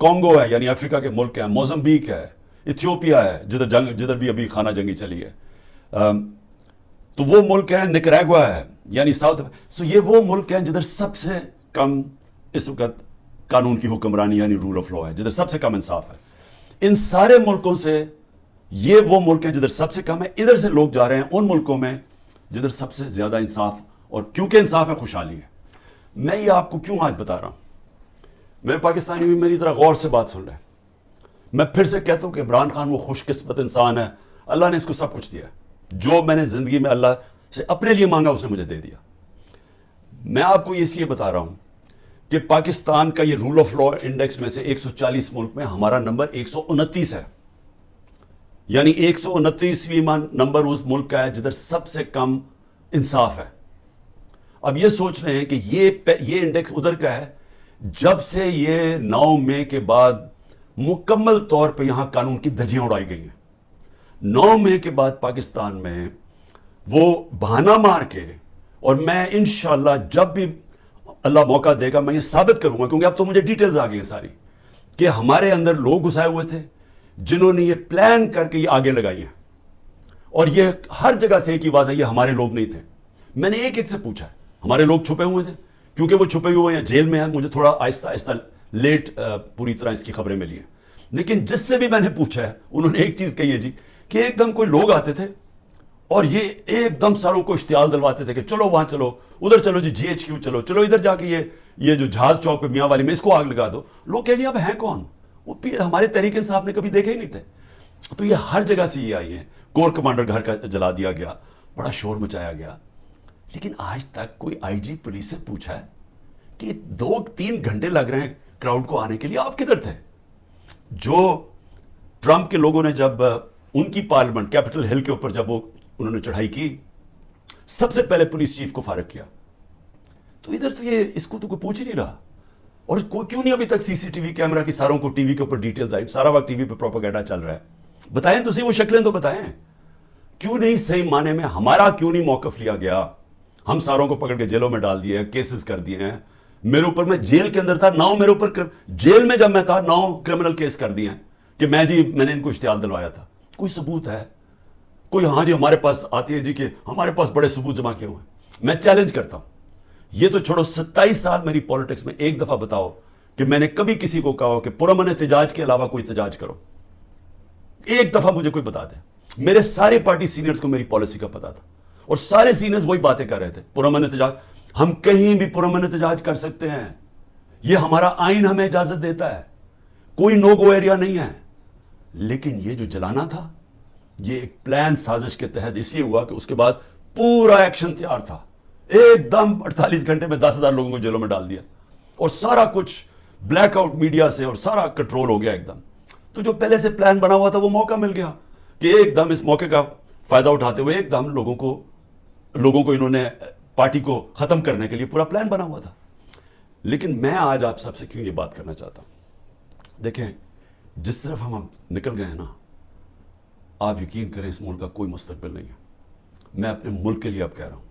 Congo ہے یعنی افریقہ کے ملک ہیں, موزمبیک ہے, ایتھیوپیا ہے جدھر بھی ابھی خانہ جنگی چلی ہے, تو وہ ملک ہے, نکراگوا ہے یعنی ساؤتھ. سو یہ وہ ملک ہیں جدھر سب سے کم اس وقت قانون کی حکمرانی یعنی رول آف لا ہے, جدھر سب سے کم انصاف ہے. ان سارے ملکوں سے یہ وہ ملک ہیں جدھر سب سے کم ہے. ادھر سے لوگ جا رہے ہیں ان ملکوں میں جدھر سب سے زیادہ انصاف, اور کیونکہ انصاف ہے خوشحالی ہے. میں یہ آپ کو کیوں آج بتا رہا ہوں, میرے پاکستانی بھی میری طرح غور سے بات سن رہے ہیں. میں پھر سے کہتا ہوں کہ عمران خان وہ خوش قسمت انسان ہے, اللہ نے اس کو سب کچھ دیا. جو میں نے زندگی میں اللہ سے اپنے لیے مانگا اس نے مجھے دے دیا. میں آپ کو اس لیے بتا رہا ہوں کہ پاکستان کا یہ رول آف لا انڈیکس میں سے 140 ملک میں ہمارا نمبر 129 ہے, یعنی 129واں نمبر اس ملک کا ہے جدھر سب سے کم انصاف ہے. اب یہ سوچ رہے ہیں کہ یہ انڈیکس ادھر کا ہے جب سے یہ 9 مئی کے بعد مکمل طور پہ یہاں قانون کی دھجیاں اڑائی گئی ہیں. 9 مئی کے بعد پاکستان میں وہ بہانہ مار کے, اور میں انشاءاللہ جب بھی اللہ موقع دے گا میں یہ ثابت کروں گا, کیونکہ اب تو مجھے ڈیٹیلز آ گئی ہیں ساری, کہ ہمارے اندر لوگ گھسائے ہوئے تھے جنہوں نے یہ پلان کر کے یہ آگے لگائی ہیں, اور یہ ہر جگہ سے ایک ہی آواز ہے, یہ ہمارے لوگ نہیں تھے. میں نے ایک سے پوچھا, ہمارے لوگ چھپے ہوئے تھے, کیونکہ وہ چھپے ہوئے ہیں جیل میں ہیں. مجھے تھوڑا آہستہ آہستہ لیٹ پوری طرح اس کی خبریں ملی ہیں, لیکن جس سے بھی میں نے پوچھا ہے انہوں نے ایک چیز کہی ہے جی, کہ ایک دم کوئی لوگ آتے تھے اور یہ ایک دم ساروں کو اشتعال دلواتے تھے کہ چلو وہاں چلو, ادھر چلو جی GHQ چلو, چلو ادھر جا کے یہ جو جہاز چوک پہ میاں والی میں اس کو آگ لگا دو. لوگ کہہ جی اب ہیں کون, وہ ہمارے تحریک انصاف نے کبھی دیکھے ہی نہیں تھے. تو یہ ہر جگہ سے یہ آئی ہیں. کور کمانڈر گھر کا جلا دیا گیا, بڑا شور مچایا گیا, لیکن آج تک کوئی IG پولیس سے پوچھا ہے کہ 2-3 گھنٹے لگ رہے ہیں کراؤڈ کو آنے کے لیے, آپ کدھر تھے؟ جو ٹرمپ کے لوگوں نے جب ان کی پارلیمنٹ کیپٹل ہل کے اوپر جب انہوں نے چڑھائی کی, سب سے پہلے پولیس چیف کو فارغ کیا. تو ادھر تو یہ اس کو تو کوئی پوچھ ہی نہیں رہا. اور کوئی کیوں نہیں ابھی تک CCTV کیمرہ کی ساروں کو TV کے اوپر ڈیٹیلز آئی, سارا وقت TV پہ پروپیگنڈا چل رہا ہے. بتائیں تو صحیح, وہ شکلیں تو بتائیں, کیوں نہیں صحیح معنی میں ہمارا کیوں نہیں موقف لیا گیا؟ ہم ساروں کو پکڑ کے جیلوں میں ڈال دیے, کیسز کر دیے ہیں. میرے اوپر, میں جیل کے اندر تھا, 9 میرے اوپر جیل میں جب میں تھا 9 کرمنل کیس کر دیے ہیں کہ میں نے ان کو اشتعال دلوایا تھا. کوئی ثبوت ہے؟ کوئی ہاں جی ہمارے پاس آتی ہے جی کہ ہمارے پاس بڑے ثبوت جمع کیے ہوئے ہیں. میں چیلنج کرتا ہوں, یہ تو چھوڑو 27 سال میری پالیٹکس میں, ایک دفعہ بتاؤ کہ میں نے کبھی کسی کو کہا ہو کہ پرامن احتجاج کے علاوہ کوئی احتجاج کرو. ایک دفعہ مجھے کوئی بتا دے. میرے سارے پارٹی سینئرز کو میری پالیسی کا پتا تھا, اور سارے سینئرز وہی باتیں کر رہے تھے, پرامن احتجاج. ہم کہیں بھی پرامن احتجاج کر سکتے ہیں, یہ ہمارا آئین ہمیں اجازت دیتا ہے, کوئی نو گو ایریا نہیں ہے. لیکن یہ جو جلانا تھا یہ ایک پلان سازش کے تحت اس لیے ہوا کہ اس کے بعد پورا ایکشن تیار تھا. ایک دم 48 گھنٹے میں 10,000 لوگوں کو جیلوں میں ڈال دیا, اور سارا کچھ بلیک آؤٹ میڈیا سے اور سارا کنٹرول ہو گیا ایک دم. تو جو پہلے سے پلان بنا ہوا تھا وہ موقع مل گیا کہ ایک دم اس موقع کا فائدہ اٹھاتے ہوئے ایک دم لوگوں کو انہوں نے پارٹی کو ختم کرنے کے لیے پورا پلان بنا ہوا تھا. لیکن میں آج آپ سب سے کیوں یہ بات کرنا چاہتا ہوں, دیکھیں جس طرف ہم نکل گئے ہیں نا, آپ یقین کریں اس ملک کا کوئی مستقبل نہیں ہے. میں اپنے ملک کے لیے اب کہہ رہا ہوں,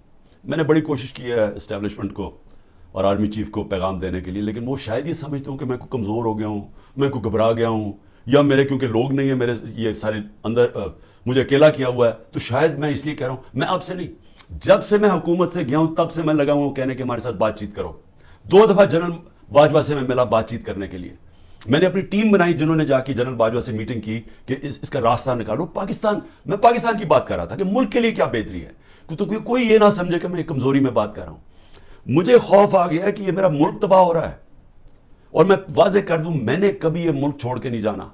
میں نے بڑی کوشش کی ہے اسٹیبلشمنٹ کو اور آرمی چیف کو پیغام دینے کے لیے, لیکن وہ شاید یہ سمجھتے ہوں کہ میں کو کمزور ہو گیا ہوں, میں کو گھبرا گیا ہوں, یا میرے کیونکہ لوگ نہیں ہیں, میرے یہ سارے اندر مجھے اکیلا کیا ہوا ہے, تو شاید میں اس لیے کہہ رہا ہوں. میں آپ سے نہیں, جب سے میں حکومت سے گیا ہوں تب سے میں لگا ہوں کہنے کہ ہمارے ساتھ بات چیت کرو. 2 دفعہ جنرل باجوہ سے میں ملا بات چیت کرنے کے لیے. میں نے اپنی ٹیم بنائی جنہوں نے جا کے جنرل باجوہ سے میٹنگ کی کہ اس کا راستہ نکالو. میں پاکستان کی بات کر رہا تھا کہ ملک کے لیے کیا بہتری ہے, تو کوئی یہ نہ سمجھے کہ میں کمزوری میں بات کر رہا ہوں. مجھے خوف آ گیا ہے کہ یہ میرا ملک تباہ ہو رہا ہے, اور میں واضح کر دوں میں نے کبھی یہ ملک چھوڑ کے نہیں جانا.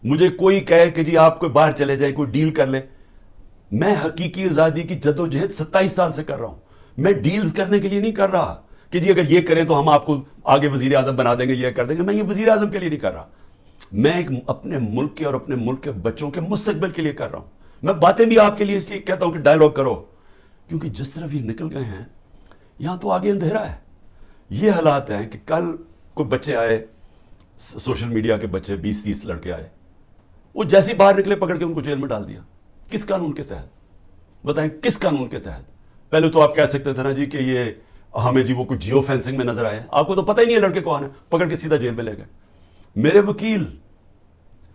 مجھے کوئی کہے کہ جی آپ کوئی باہر چلے جائے, کوئی ڈیل کر لے, میں حقیقی آزادی کی جدوجہد 27 سال سے کر رہا ہوں. میں ڈیلز کرنے کے لیے نہیں کر رہا کہ جی اگر یہ کریں تو ہم آپ کو آگے وزیر اعظم بنا دیں گے, یہ کر دیں گے. میں یہ وزیر اعظم کے لیے نہیں کر رہا, میں ایک اپنے ملک کے اور اپنے ملک کے بچوں کے مستقبل کے لیے کر رہا ہوں. میں باتیں بھی آپ کے لیے اس لیے کہتا ہوں کہ ڈائلاگ کرو, کیونکہ جس طرف یہ نکل گئے ہیں یہاں تو آگے اندھیرا ہے. یہ حالات ہیں کہ کل کوئی بچے آئے, سوشل میڈیا کے بچے 20-30 لڑکے آئے, وہ جیسے باہر نکلے پکڑ کے ان کو جیل میں ڈال دیا. کس قانون کے تحت بتائیں, کس قانون کے تحت؟ پہلے تو آپ کہہ سکتے تھے نا جی کہ یہ ہمیں جی وہ کچھ جیو فینسنگ میں نظر آئے, آپ کو تو پتہ ہی نہیں ہے لڑکے کون ہیں, پکڑ کے سیدھا جیل میں لے گئے. میرے وکیل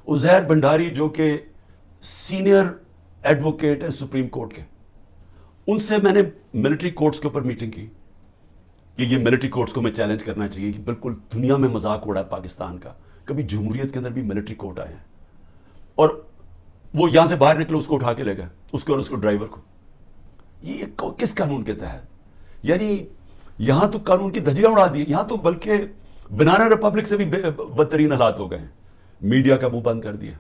عزیر بھنڈاری جو کہ سینئر ایڈوکیٹ ہیں سپریم کورٹ کے، ان سے میں نے ملٹری کورٹس کے اوپر میٹنگ کی کہ یہ ملٹری کورٹس کو میں چیلنج کرنا چاہیے کہ بالکل دنیا میں مذاق اڑا ہے پاکستان کا، کبھی جمہوریت کے اندر بھی ملٹری کورٹ آئے ہیں اور وہ یہاں سے باہر نکلے اس کو اٹھا کے لے گئے، اس کو اور اس کو ڈرائیور کو. یہ کس قانون کے تحت؟ یعنی یہاں تو قانون کی دھجیاں اڑا دی، یہاں تو بلکہ بنانا ریپبلک سے بھی بدترین حالات ہو گئے ہیں. میڈیا کا منہ بند کر دیا.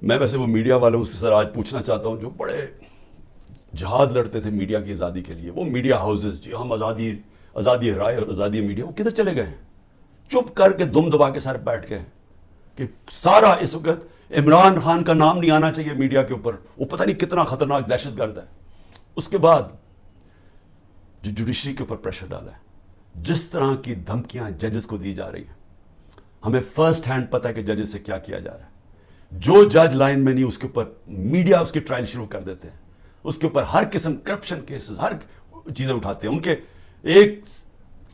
میں ویسے وہ میڈیا والوں سے سر آج پوچھنا چاہتا ہوں جو بڑے جہاد لڑتے تھے میڈیا کی آزادی کے لیے، وہ میڈیا ہاؤسز جی ہم آزادی رائے اور آزادی میڈیا، وہ کدھر چلے گئے ہیں؟ چپ کر کے دم دبا کے سر بیٹھ گئے کہ سارا اس وقت عمران خان کا نام نہیں آنا چاہیے میڈیا کے اوپر، وہ پتہ نہیں کتنا خطرناک دہشت گرد ہے. اس کے بعد جو جوڈیشری کے اوپر پریشر ڈالا ہے، جس طرح کی دھمکیاں ججز کو دی جا رہی ہیں، ہمیں فرسٹ ہینڈ پتہ ہے کہ ججز سے کیا کیا جا رہا ہے. جو جج لائن میں نہیں اس کے اوپر میڈیا اس کی ٹرائل شروع کر دیتے ہیں، اس کے اوپر ہر قسم کرپشن کیسز ہر چیزیں اٹھاتے ہیں. ان کے ایک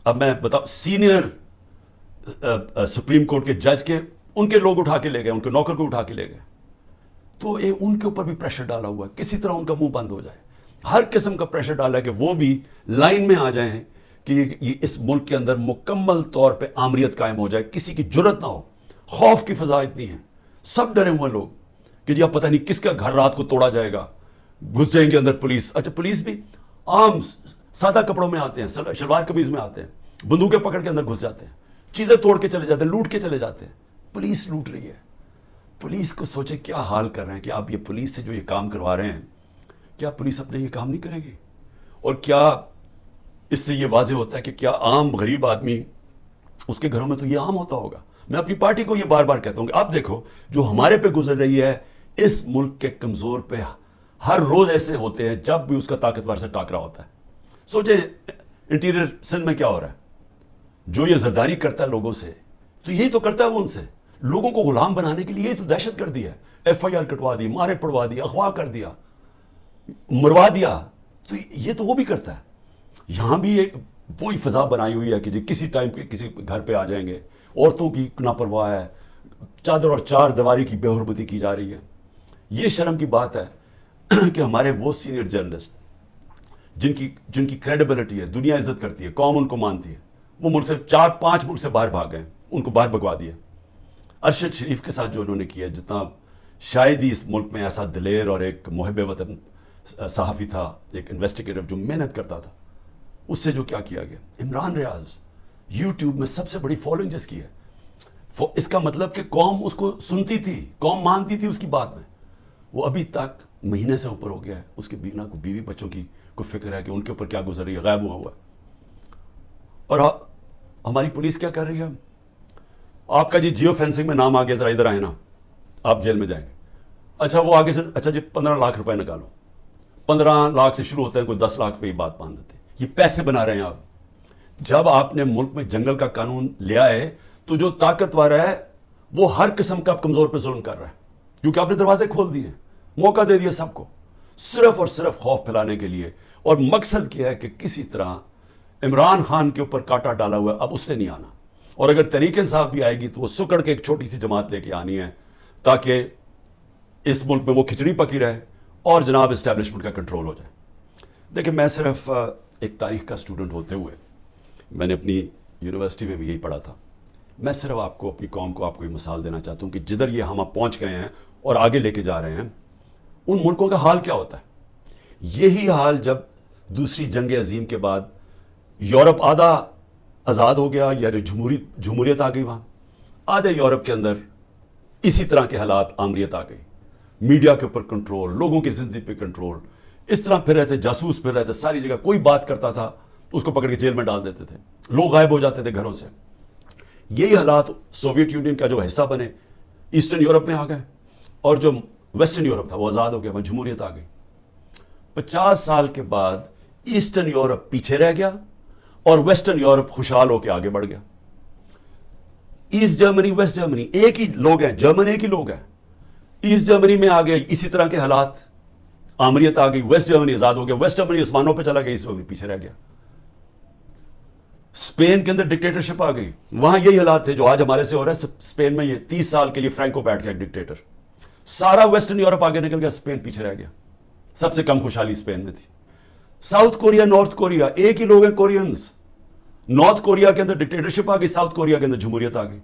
اب میں بتاؤں سینئر سپریم کورٹ کے جج کے ان کے لوگ اٹھا کے لے گئے، ان کے نوکر کو اٹھا کے لے گئے. تو ان کے اوپر بھی پریشر ڈالا ہوا ہے کسی طرح ان کا منہ بند ہو جائے. ہر قسم کا پریشر ڈالا ہے کہ وہ بھی لائن میں آ جائیں کہ یہ اس ملک کے اندر مکمل طور پہ آمریت قائم ہو جائے، کسی کی جرت نہ ہو. خوف کی فضا اتنی ہے، سب ڈرے ہوئے لوگ کہ جی اب پتہ نہیں کس کا گھر رات کو توڑا جائے گا. گھس جائیں گے اندر پولیس. اچھا پولیس بھی عام سادہ کپڑوں میں آتے ہیں، شلوار قمیض میں آتے ہیں، بندوقیں پکڑ کے اندر گھس جاتے ہیں، چیزیں توڑ کے چلے جاتے ہیں، لوٹ کے چلے جاتے ہیں. پولیس لوٹ رہی ہے. پولیس کو سوچیں کیا حال کر رہے ہیں کہ آپ یہ پولیس سے جو یہ کام کروا رہے ہیں، کیا پولیس اپنے یہ کام نہیں کرے گی؟ اور کیا اس سے یہ واضح ہوتا ہے کہ کیا عام غریب آدمی اس کے گھروں میں تو یہ عام ہوتا ہوگا؟ میں اپنی پارٹی کو یہ بار بار کہتا ہوں کہ آپ دیکھو جو ہمارے پہ گزر رہی ہے، اس ملک کے کمزور پہ ہر روز ایسے ہوتے ہیں جب بھی اس کا طاقتور سے ٹاکرا ہوتا ہے. سوچیں انٹیریئر سندھ میں کیا ہو رہا ہے، جو یہ زرداری کرتا ہے لوگوں سے، تو یہی تو کرتا ہے وہ ان سے، لوگوں کو غلام بنانے کے لیے یہی تو دہشت گردی ہے. ایف آئی آر کٹوا دی، مارے پڑوا دی، اغوا کر دیا، مروا دیا. تو یہ تو وہ بھی کرتا ہے. یہاں بھی ایک وہی فضا بنائی ہوئی ہے کہ جی کسی ٹائم کے کسی گھر پہ آ جائیں گے. عورتوں کی لاپرواہ ہے، چادر اور چار دیواری کی بے حرمتی کی جا رہی ہے. یہ شرم کی بات ہے کہ ہمارے وہ سینئر جرنلسٹ جن کی کریڈیبلٹی ہے، دنیا عزت کرتی ہے، قوم ان کو مانتی ہے، وہ ملک سے 4-5 ملک سے باہر بھاگ گئے، ان کو باہر بھگوا دیا. ارشد شریف کے ساتھ جو انہوں نے کیا، جتنا شاید ہی اس ملک میں ایسا دلیر اور ایک محب وطن صحافی تھا، ایک انویسٹیگیٹر جو محنت کرتا تھا، اس سے جو کیا کیا گیا. عمران ریاض یوٹیوب میں سب سے بڑی فالوئنگ جس کی ہے، اس کا مطلب کہ قوم اس کو سنتی تھی، قوم مانتی تھی اس کی بات میں. وہ ابھی تک مہینے سے اوپر ہو گیا ہے، اس کے بیوی بچوں کی کوئی فکر ہے کہ ان کے اوپر کیا گزر رہی ہے، غائب ہوا ہے. اور ہماری پولیس کیا کر رہی ہے؟ آپ کا جی جیو فینسنگ میں نام آگے، ذرا ادھر آئے نا، آپ جیل میں جائیں گے. اچھا وہ آگے سے اچھا جی 15 لاکھ روپے نکالو. 15 لاکھ سے شروع ہوتے ہیں، کوئی 10 لاکھ پہ یہ بات مان دیتے ہیں. یہ پیسے بنا رہے ہیں آپ. جب آپ نے ملک میں جنگل کا قانون لیا ہے تو جو طاقتور ہے وہ ہر قسم کا کمزور پہ ظلم کر رہا ہے، کیونکہ آپ نے دروازے کھول دیے، موقع دے دیا سب کو، صرف اور صرف خوف پھیلانے کے لیے. اور مقصد کیا ہے کہ کسی طرح عمران خان کے اوپر کاٹا ڈالا ہوا ہے، اب اس نے نہیں آنا. اور اگر تحریک انصاف بھی آئے گی تو وہ سکڑ کے ایک چھوٹی سی جماعت لے کے آنی ہے تاکہ اس ملک میں وہ کھچڑی پکی رہے اور جناب اسٹیبلشمنٹ کا کنٹرول ہو جائے. دیکھیں میں صرف ایک تاریخ کا اسٹوڈنٹ ہوتے ہوئے، میں نے اپنی یونیورسٹی میں بھی یہی پڑھا تھا. میں صرف آپ کو اپنی قوم کو آپ کو یہ مثال دینا چاہتا ہوں کہ جدھر یہ ہم اب پہنچ گئے ہیں اور آگے لے کے جا رہے ہیں، ان ملکوں کا حال کیا ہوتا ہے. یہی حال جب دوسری جنگ عظیم کے بعد یورپ آدھا آزاد ہو گیا یا جمہوریت آ گئی، وہاں آدھے یورپ کے اندر اسی طرح کے حالات آمریت آ گئی. میڈیا کے اوپر کنٹرول، لوگوں کی زندگی پہ کنٹرول، اس طرح پھر رہے تھے، جاسوس پھر رہے تھے ساری جگہ. کوئی بات کرتا تھا اس کو پکڑ کے جیل میں ڈال دیتے تھے، لوگ غائب ہو جاتے تھے گھروں سے. یہی حالات سوویت یونین کا جو حصہ بنے ایسٹرن یورپ میں آ گئے، اور جو ویسٹرن یورپ تھا وہ آزاد ہو گیا، وہاں جمہوریت آ گئی. 50 سال کے بعد ایسٹرن یورپ پیچھے رہ گیا اور ویسٹرن یورپ خوشحال ہو کے آگے بڑھ گیا. ایسٹ جرمنی ویسٹ جرمنی ایک ہی لوگ ہیں، جرمن ایک ہی لوگ ہیں. ایسٹ جرمنی میں آ گئے اسی طرح کے حالات، آمریت آ گئی. ویسٹ جرمنی آزاد ہو گیا، ویسٹ جرمنی آسمانوں پہ چلا گیا، ایسٹ جرمنی پیچھے رہ گیا. اسپین کے اندر ڈکٹیٹرشپ آ گئی, وہاں یہی حالات تھے جو آج ہمارے سے ہو رہا ہے. اسپین میں یہ 30 سال کے لیے فرینکو بیٹھ گیا ڈکٹیٹر, سارا ویسٹرن یورپ آگے نکل گیا, اسپین پیچھے رہ گیا. سب سے کم خوشحالی اسپین میں تھی. ساؤتھ کوریا, نارتھ کوریا, ایک ہی لوگ ہیں کورینز. نارتھ کوریا کے اندر ڈکٹیٹرشپ آ گئی, ساؤتھ کوریا کے اندر جمہوریت آ گئی.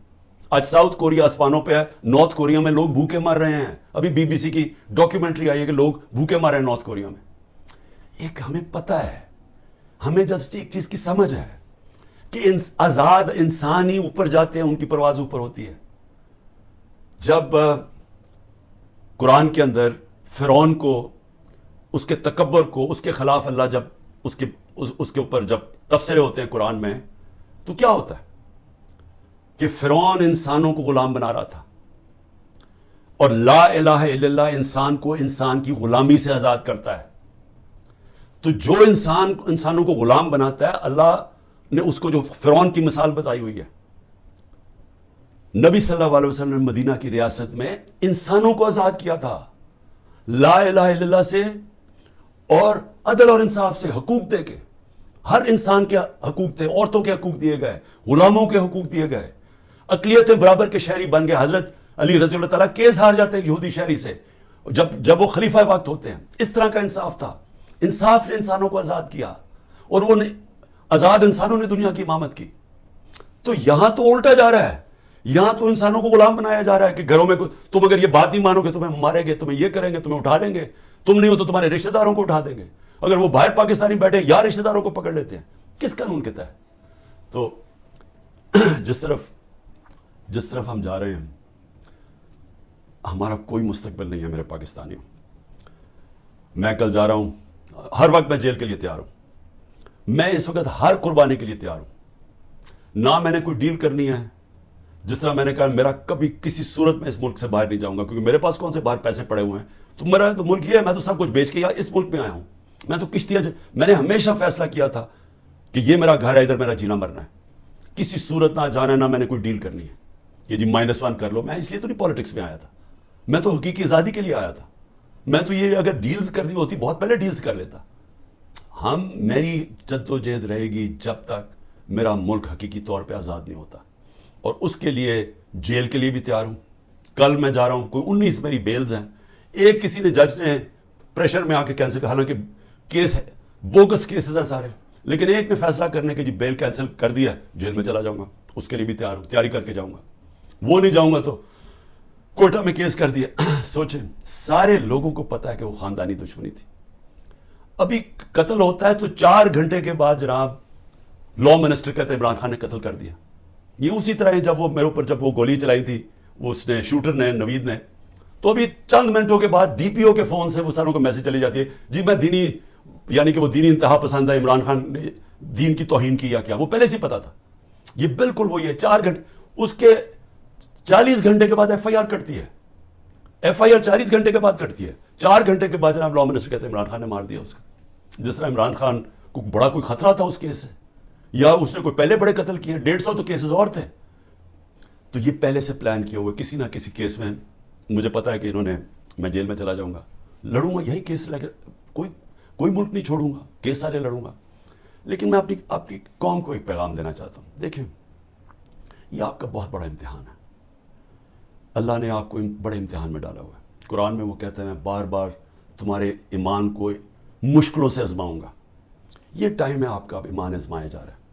آج ساؤتھ کوریا آسمانوں پہ ہے, نارتھ کوریا میں لوگ بھوکے مر رہے ہیں. ابھی بی بی سی کی ڈاکیومنٹری آئی ہے کہ لوگ بھوکے مر رہے ہیں نارتھ کوریا میں. ایک ہمیں پتا ہے, ہمیں جب ایک چیز کی سمجھ ہے کہ آزاد انسان ہی اوپر جاتے ہیں, ان کی پرواز اوپر ہوتی ہے. جب قرآن کے اندر فرعون کو, اس کے تکبر کو, اس کے خلاف اللہ جب اس کے اوپر جب تبصرے ہوتے ہیں قرآن میں, تو کیا ہوتا ہے کہ فرعون انسانوں کو غلام بنا رہا تھا, اور لا الہ الا اللہ انسان کو انسان کی غلامی سے آزاد کرتا ہے. تو جو انسانوں کو غلام بناتا ہے, اللہ نے اس کو جو فرعون کی مثال بتائی ہوئی ہے. نبی صلی اللہ علیہ وسلم نے مدینہ کی ریاست میں انسانوں کو آزاد کیا تھا لا الہ الا اللہ سے, اور عدل اور انصاف سے, حقوق دے کے. ہر انسان کے حقوق تھے, عورتوں کے حقوق دیے گئے, غلاموں کے حقوق دیے گئے, اقلیتیں برابر کے شہری بن گئے. حضرت علی رضی اللہ تعالیٰ کیس ہار جاتے ہیں یہودی شہری سے جب وہ خلیفہ وقت ہوتے ہیں. اس طرح کا انصاف تھا. انصاف نے انسانوں کو آزاد کیا, اور وہ آزاد انسانوں نے دنیا کی امامت کی. تو یہاں تو الٹا جا رہا ہے, یہاں تو انسانوں کو غلام بنایا جا رہا ہے کہ گھروں میں تم اگر یہ بات نہیں مانو گے تمہیں ماریں گے, تمہیں یہ کریں گے, تمہیں اٹھا لیں گے, تم نہیں ہو تو تمہارے رشتہ داروں کو اٹھا دیں گے. اگر وہ باہر پاکستانی بیٹھے یا رشتہ داروں کو پکڑ لیتے ہیں, کس قانون کے تحت؟ تو جس طرف ہم جا رہے ہیں, ہمارا کوئی مستقبل نہیں ہے میرے پاکستانیوں. میں کل جا رہا ہوں, ہر وقت میں جیل کے لیے تیار ہوں. میں اس وقت ہر قربانی کے لیے تیار ہوں. نہ میں نے کوئی ڈیل کرنی ہے. جس طرح میں نے کہا, میرا کبھی کسی صورت میں اس ملک سے باہر نہیں جاؤں گا, کیونکہ میرے پاس کون سے باہر پیسے پڑے ہوئے ہیں. تو میرا تو ملک یہ ہے, میں تو سب کچھ بیچ کے اس ملک میں آیا ہوں. میں تو کشتیاں, میں نے ہمیشہ فیصلہ کیا تھا کہ یہ میرا گھر ہے, ادھر میرا جینا مرنا ہے. کسی صورت نہ جانا, نہ میں نے کوئی ڈیل کرنی ہے. یہ جی -1 کر لو, میں اس لیے تو نہیں پالیٹکس میں آیا تھا. میں تو حقیقی آزادی کے لیے آیا تھا. میں تو یہ اگر ڈیلز کرنی ہوتی بہت پہلے ڈیلز کر لیتا. میری جد و جہد رہے گی جب تک میرا ملک حقیقی طور پہ آزاد نہیں ہوتا, اور اس کے لیے جیل کے لیے بھی تیار ہوں. کل میں جا رہا ہوں, کوئی 19 میری بیلز ہیں. ایک کسی نے جج نے پریشر میں آ کے کینسل کیا, حالانکہ کیس بوگس کیسز ہیں سارے, لیکن ایک نے فیصلہ کرنے کے جی بیل کینسل کر دیا, جیل میں چلا جاؤں گا. اس کے لیے بھی تیار ہوں, تیاری کر کے جاؤں گا. وہ نہیں جاؤں گا تو کوئٹہ میں کیس کر دیا. سوچیں, سارے لوگوں کو پتا ہے کہ وہ خاندانی دشمنی تھی. ابھی قتل ہوتا ہے تو 4 گھنٹے کے بعد جناب لا منسٹر کہتے ہیں عمران خان نے قتل کر دیا. یہ اسی طرح ہے جب وہ میرے اوپر جب وہ گولی چلائی تھی وہ اس نے شوٹر نے, نوید نے, تو ابھی چند منٹوں کے بعد ڈی پی او کے فون سے وہ ساروں کو میسج چلی جاتی ہے, جی میں دینی, یعنی کہ وہ دینی انتہا پسند ہے, عمران خان نے دین کی توہین کی یا کیا. وہ پہلے سے پتا تھا. یہ بالکل وہی ہے. 4 گھنٹے, اس کے 40 گھنٹے کے بعد ایف آئی آر کٹتی ہے. ایف آئی آر 40 گھنٹے کے بعد کٹتی ہے. 4 گھنٹے کے بعد جناب لا منسٹر کہتے ہیں عمران خان نے مار دیا اس کا. جس طرح عمران خان کو بڑا کوئی خطرہ تھا اس کیس سے, یا اس نے کوئی پہلے بڑے قتل کیے, 150 تو کیسز اور تھے. تو یہ پہلے سے پلان کیا ہوا. کسی نہ کسی کیس میں مجھے پتا ہے کہ انہوں نے, میں جیل میں چلا جاؤں گا, لڑوں گا یہی کیس لے کے, کوئی ملک نہیں چھوڑوں گا, کیس سارے لڑوں گا. لیکن میں اپنی قوم کو ایک پیغام دینا چاہتا ہوں. دیکھیں, یہ آپ کا بہت بڑا امتحان ہے. اللہ نے آپ کو بڑے امتحان میں ڈالا ہوا ہے. قرآن میں وہ کہتا ہے, میں بار بار تمہارے ایمان کو مشکلوں سے آزماؤں گا. یہ ٹائم ہے آپ کا, اب ایمان آزمایا جا رہا ہے.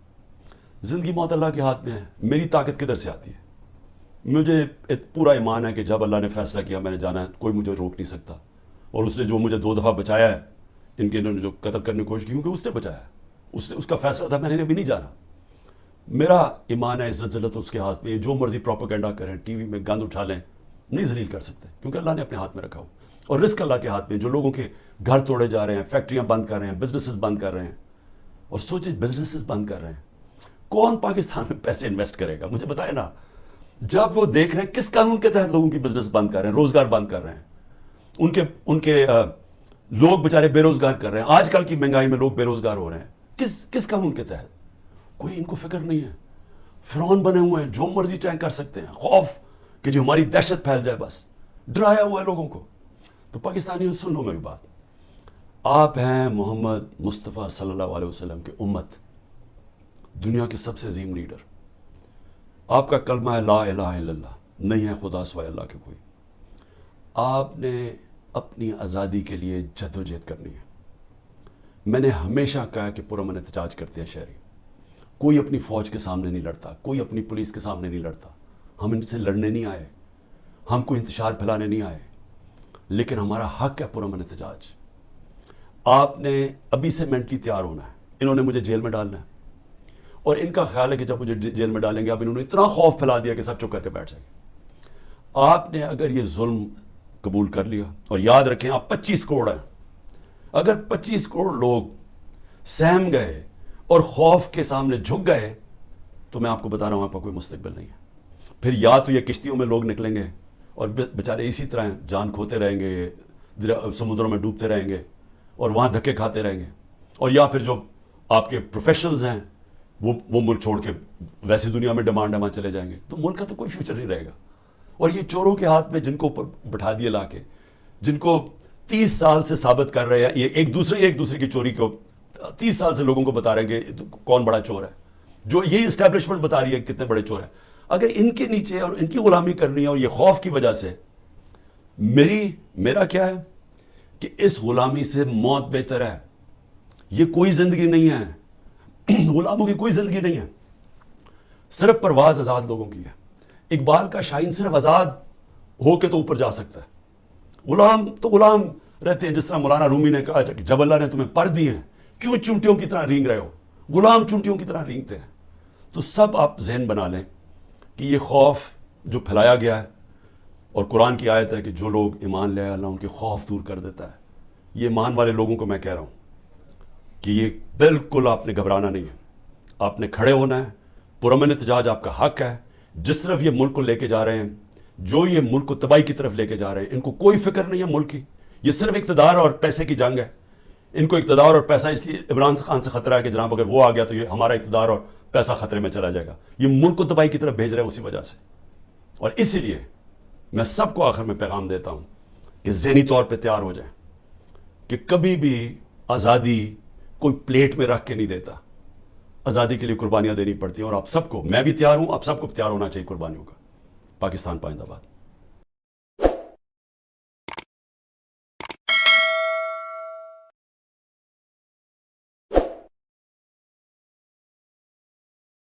زندگی موت اللہ کے ہاتھ میں ہے. میری طاقت کدھر سے آتی ہے؟ مجھے پورا ایمان ہے کہ جب اللہ نے فیصلہ کیا میں نے جانا ہے, کوئی مجھے روک نہیں سکتا. اور اس نے جو مجھے 2 دفعہ بچایا ہے, انہوں نے جو قتل کرنے کی کوشش کی, کیونکہ اس نے بچایا ہے, اس کا فیصلہ تھا, میں نے ابھی نہیں جانا. میرا ایمان ہے, عزت ذلت اس کے ہاتھ میں. جو مرضی پروپیگنڈا کریں, ٹی وی میں گند اٹھا لیں, نہیں ذلیل کر سکتے, کیونکہ اللہ نے اپنے ہاتھ میں رکھا ہو. اور رزق اللہ کے ہاتھ میں. جو لوگوں کے گھر توڑے جا رہے ہیں, فیکٹریاں بند کر رہے ہیں, بزنسز بند کر رہے ہیں, اور سوچیں بزنسز بند کر رہے ہیں, کون پاکستان میں پیسے انویسٹ کرے گا؟ مجھے بتائیں نا. جب وہ دیکھ رہے ہیں کس قانون کے تحت لوگوں کی بزنس بند کر رہے ہیں, روزگار بند کر رہے ہیں, ان کے لوگ بیچارے بے روزگار کر رہے ہیں. آج کل کی مہنگائی میں لوگ بے روزگار ہو رہے ہیں, کس قانون کے تحت؟ کوئی ان کو فکر نہیں ہے. فرعون بنے ہوئے ہیں, جو مرضی چاہے کر سکتے ہیں. خوف کہ جو ہماری دہشت پھیل جائے, بس ڈرایا ہوا ہے لوگوں کو. تو پاکستانیوں سن لو میری بات. آپ ہیں محمد مصطفیٰ صلی اللہ علیہ وسلم کی امت. دنیا کے سب سے عظیم لیڈر. آپ کا کلمہ ہے لا الہ الا اللہ, نہیں ہے خدا سوائے اللہ کے کوئی. آپ نے اپنی آزادی کے لیے جدوجہد کرنی ہے. میں نے ہمیشہ کہا کہ پرامن احتجاج کرتے ہیں شہری. کوئی اپنی فوج کے سامنے نہیں لڑتا, کوئی اپنی پولیس کے سامنے نہیں لڑتا. ہم ان سے لڑنے نہیں آئے, ہم کوئی انتشار پھیلانے نہیں آئے, لیکن ہمارا حق ہے پرامن احتجاج. آپ نے ابھی سے مینٹلی تیار ہونا ہے. انہوں نے مجھے جیل میں ڈالنا ہے, اور ان کا خیال ہے کہ جب مجھے جیل میں ڈالیں گے, اب انہوں نے اتنا خوف پھیلا دیا کہ سب چپ کر کے بیٹھ جائیں گے. آپ نے اگر یہ ظلم قبول کر لیا, اور یاد رکھیں آپ 25 کروڑ ہیں, اگر 25 کروڑ لوگ سہم گئے اور خوف کے سامنے جھک گئے, تو میں آپ کو بتا رہا ہوں آپ کا کوئی مستقبل نہیں ہے. پھر یا تو یہ کشتیوں میں لوگ نکلیں گے اور بیچارے اسی طرح جان کھوتے رہیں گے, سمندروں میں ڈوبتے رہیں گے اور وہاں دھکے کھاتے رہیں گے, اور یا پھر جو آپ کے پروفیشنلز ہیں وہ ملک چھوڑ کے ویسی دنیا میں ڈیمانڈ ہے وہاں چلے جائیں گے. تو ملک کا تو کوئی فیوچر نہیں رہے گا. اور یہ چوروں کے ہاتھ میں جن کو اوپر بٹھا دیے لا کے, جن کو 30 سال سے ثابت کر رہے ہیں, یہ ایک دوسرے کی چوری کو 30 سال سے لوگوں کو بتا رہے ہیں کہ کون بڑا چور ہے, جو یہ اسٹیبلشمنٹ بتا رہی ہے کتنے بڑے چور ہیں. اگر ان کے نیچے اور ان کی غلامی کرنی ہے, اور یہ خوف کی وجہ سے, میرا کیا ہے کہ اس غلامی سے موت بہتر ہے. یہ کوئی زندگی نہیں ہے, غلاموں کی کوئی زندگی نہیں ہے. صرف پرواز آزاد لوگوں کی ہے. اقبال کا شاہین صرف آزاد ہو کے تو اوپر جا سکتا ہے. غلام تو غلام رہتے ہیں, جس طرح مولانا رومی نے کہا کہ جب اللہ نے تمہیں پر دیے ہیں کیوں چونٹیوں کی طرح رینگ رہے ہو. غلام چونٹیوں کی طرح رینگتے ہیں. تو سب آپ ذہن بنا لیں کہ یہ خوف جو پھیلایا گیا ہے, اور قرآن کی آیت ہے کہ جو لوگ ایمان لے آئے اللہ ان کے خوف دور کر دیتا ہے. یہ ایمان والے لوگوں کو میں کہہ رہا ہوں کہ یہ بالکل آپ نے گھبرانا نہیں ہے, آپ نے کھڑے ہونا ہے. پرامن احتجاج آپ کا حق ہے. جس طرف یہ ملک کو لے کے جا رہے ہیں, جو یہ ملک کو تباہی کی طرف لے کے جا رہے ہیں, ان کو کوئی فکر نہیں ہے ملک کی. یہ صرف اقتدار اور پیسے کی جنگ ہے. ان کو اقتدار اور پیسہ اس لیے عمران خان سے خطرہ ہے کہ جناب اگر وہ آ گیا تو یہ ہمارا اقتدار اور پیسہ خطرے میں چلا جائے گا. یہ ملک کو تباہی کی طرف بھیج رہے ہیں اسی وجہ سے. اور اسی لیے میں سب کو آخر میں پیغام دیتا ہوں کہ ذہنی طور پہ تیار ہو جائیں کہ کبھی بھی آزادی کوئی پلیٹ میں رکھ کے نہیں دیتا. آزادی کے لیے قربانیاں دینی پڑتی ہیں, اور آپ سب کو, میں بھی تیار ہوں, آپ سب کو تیار ہونا چاہیے قربانیوں کا. پاکستان پائندہ باد.